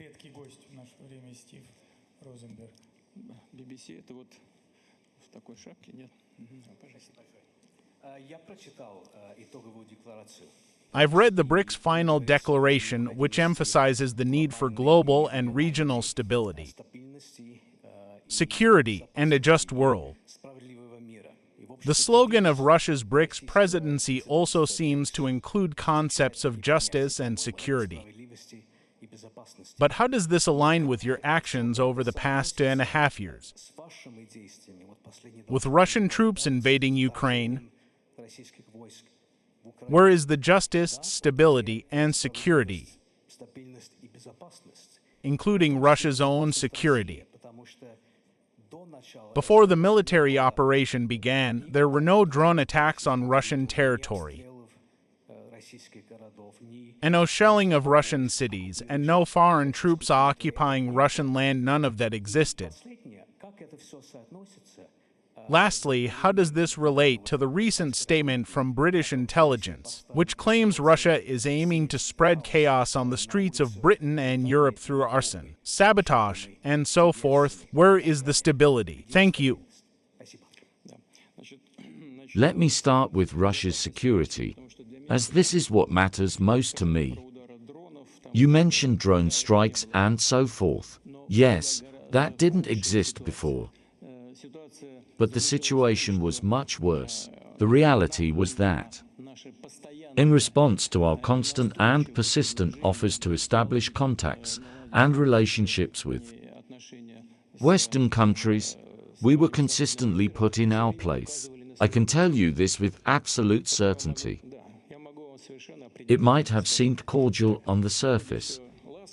редкий гость в наше время Стив Розенберг. BBC это вот в такой шапке, нет? Пожалуйста. Я прочитал итоговую декларацию. I've read the BRICS final declaration, which emphasizes the need for global and regional stability, security, and a just world. The slogan of Russia's BRICS presidency also seems to include concepts of justice and security. But how does this align with your actions over the past 2.5 years? With Russian troops invading Ukraine, where is the justice, stability, and security, including Russia's own security? Before the military operation began, there were no drone attacks on Russian territory, and no shelling of Russian cities, and no foreign troops occupying Russian land. None of that existed. Lastly, how does this relate to the recent statement from British intelligence, which claims Russia is aiming to spread chaos on the streets of Britain and Europe through arson, sabotage, and so forth? Where is the stability? Thank you. Let me start with Russia's security, as this is what matters most to me. You mentioned drone strikes and so forth. Yes, that didn't exist before. But the situation was much worse. The reality was that, in response to our constant and persistent offers to establish contacts and relationships with Western countries, we were consistently put in our place. I can tell you this with absolute certainty. It might have seemed cordial on the surface,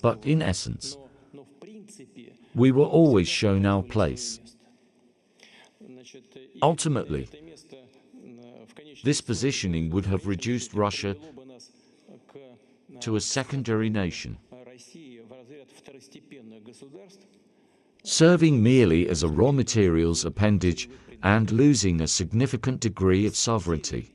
but in essence, we were always shown our place. Ultimately, this positioning would have reduced Russia to a secondary nation, serving merely as a raw materials appendage and losing a significant degree of sovereignty.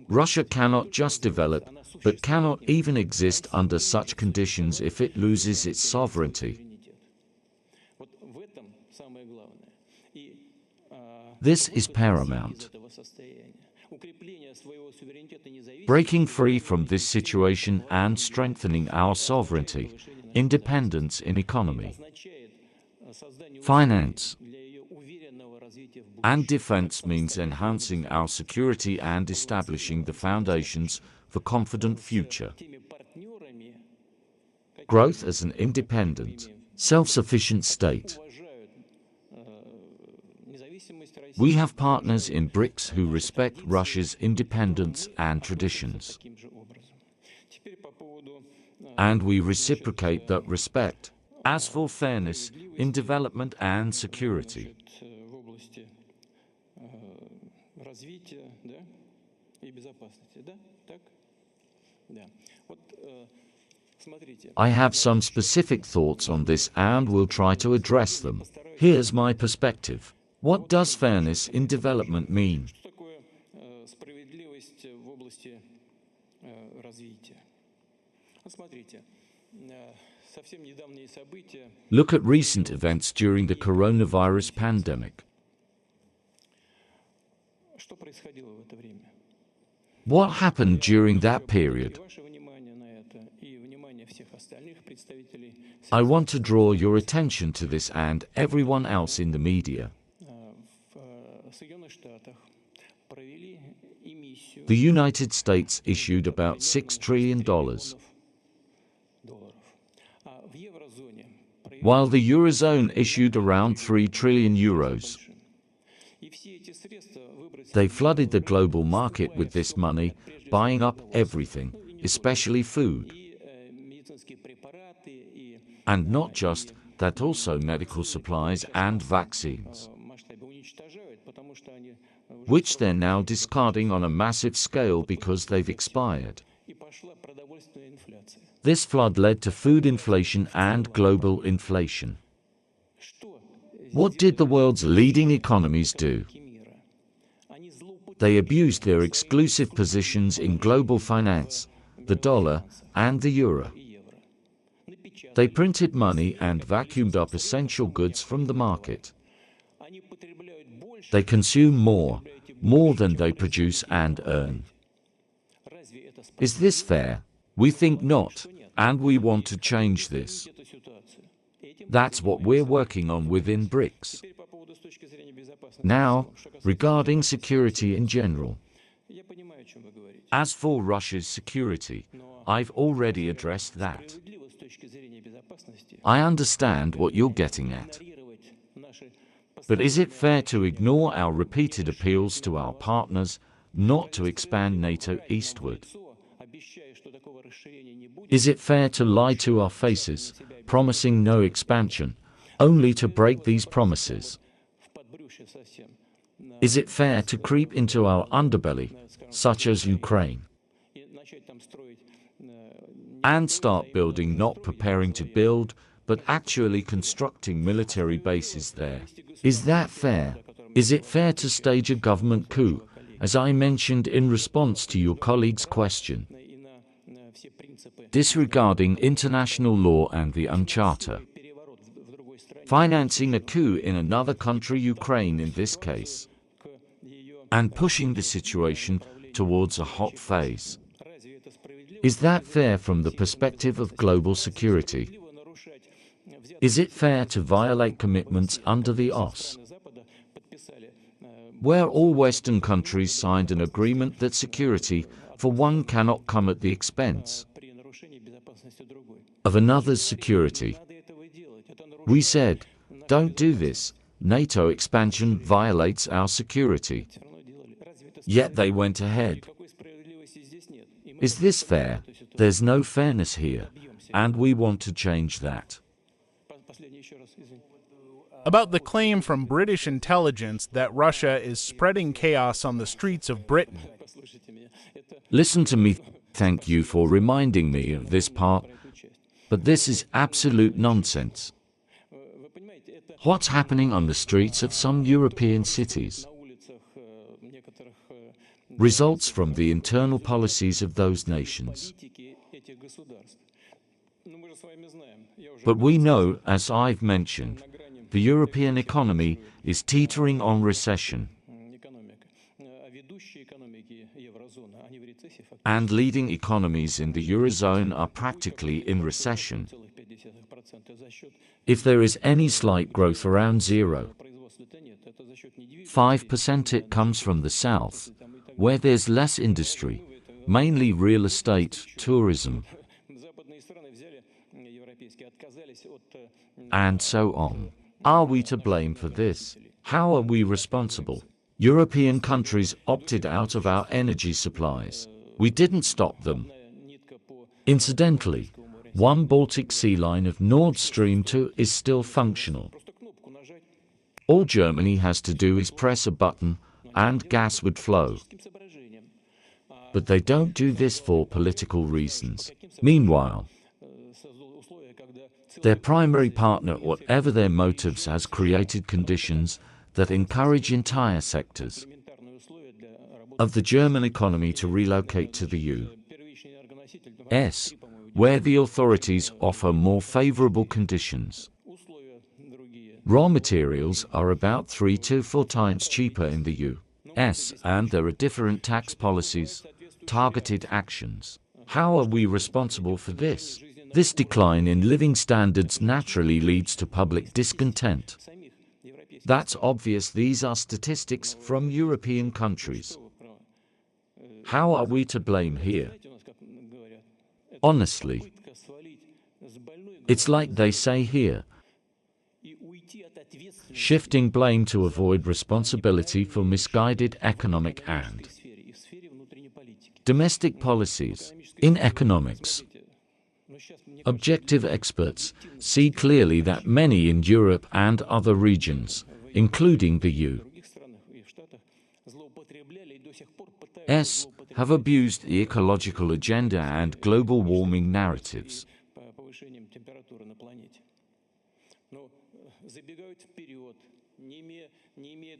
Russia cannot just develop, but cannot even exist under such conditions if it loses its sovereignty. This is paramount. Breaking free from this situation and strengthening our sovereignty, independence in economy, finance, and defense means enhancing our security and establishing the foundations for a confident future. Growth as an independent, self-sufficient state. We have partners in BRICS who respect Russia's independence and traditions. And we reciprocate that respect. As for fairness in development and security, I have some specific thoughts on this and will try to address them. Here's my perspective. What does fairness in development mean? Look at recent events during the coronavirus pandemic. What happened during that period? I want to draw your attention to this and everyone else in the media. The United States issued about $6 trillion, while the Eurozone issued around 3 trillion euros. They flooded the global market with this money, buying up everything, especially food. And not just that, also medical supplies and vaccines, which they're now discarding on a massive scale because they've expired. This flood led to food inflation and global inflation. What did the world's leading economies do? They abused their exclusive positions in global finance, the dollar and the euro. They printed money and vacuumed up essential goods from the market. They consume more than they produce and earn. Is this fair? We think not, and we want to change this. That's what we're working on within BRICS. Now, regarding security in general. As for Russia's security, I've already addressed that. I understand what you're getting at. But is it fair to ignore our repeated appeals to our partners not to expand NATO eastward? Is it fair to lie to our faces, promising no expansion, only to break these promises? Is it fair to creep into our underbelly, such as Ukraine, and start building, not preparing to build, but actually constructing military bases there? Is that fair? Is it fair to stage a government coup, as I mentioned in response to your colleague's question, disregarding international law and the UN Charter? Financing a coup in another country, Ukraine in this case, and pushing the situation towards a hot phase. Is that fair from the perspective of global security? Is it fair to violate commitments under the OSCE, where all Western countries signed an agreement that security for one cannot come at the expense of another's security? We said, don't do this, NATO expansion violates our security. Yet they went ahead. Is this fair? There's no fairness here, and we want to change that. About the claim from British intelligence that Russia is spreading chaos on the streets of Britain. Listen to me. Thank you for reminding me of this part, but this is absolute nonsense. What's happening on the streets of some European cities results from the internal policies of those nations. But we know, as I've mentioned, the European economy is teetering on recession, and leading economies in the Eurozone are practically in recession. If there is any slight growth around 0.5%, it comes from the south, where there's less industry, mainly real estate, tourism, and so on. Are we to blame for this? How are we responsible? European countries opted out of our energy supplies. We didn't stop them. Incidentally, one Baltic Sea line of Nord Stream 2 is still functional. All Germany has to do is press a button and gas would flow. But they don't do this for political reasons. Meanwhile, their primary partner, whatever their motives, has created conditions that encourage entire sectors of the German economy to relocate to the US, where the authorities offer more favorable conditions. Raw materials are about 3 to 4 times cheaper in the US, and there are different tax policies, targeted actions. How are we responsible for this? This decline in living standards naturally leads to public discontent. That's obvious. These are statistics from European countries. How are we to blame here? Honestly, it's like they say here, shifting blame to avoid responsibility for misguided economic and domestic policies. In economics, objective experts see clearly that many in Europe and other regions, including the US, have abused the ecological agenda and global warming narratives.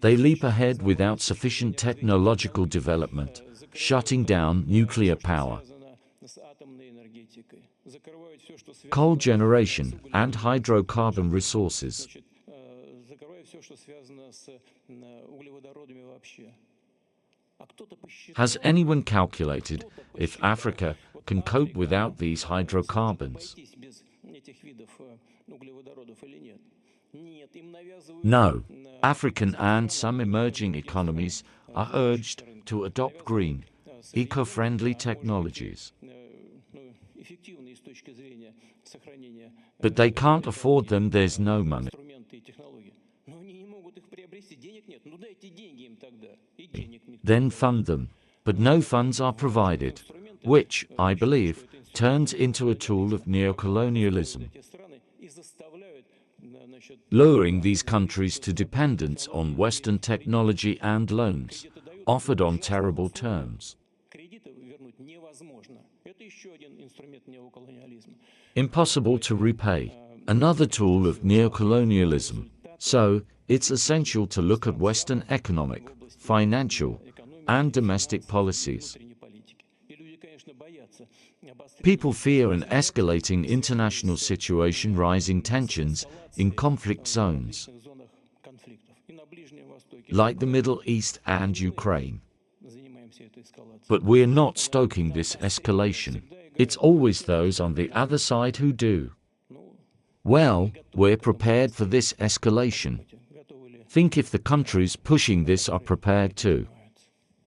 They leap ahead without sufficient technological development, shutting down nuclear power, coal generation, and hydrocarbon resources. Has anyone calculated if Africa can cope without these hydrocarbons? No. African and some emerging economies are urged to adopt green, eco-friendly technologies. But they can't afford them, there's no money. Then fund them. But no funds are provided, which, I believe, turns into a tool of neocolonialism, lowering these countries to dependence on Western technology and loans, offered on terrible terms. Impossible to repay, another tool of neocolonialism. So, it's essential to look at Western economic, financial, and domestic policies. People fear an escalating international situation, rising tensions in conflict zones, like the Middle East and Ukraine. But we're not stoking this escalation. It's always those on the other side who do. Well, we're prepared for this escalation. Think if the countries pushing this are prepared too.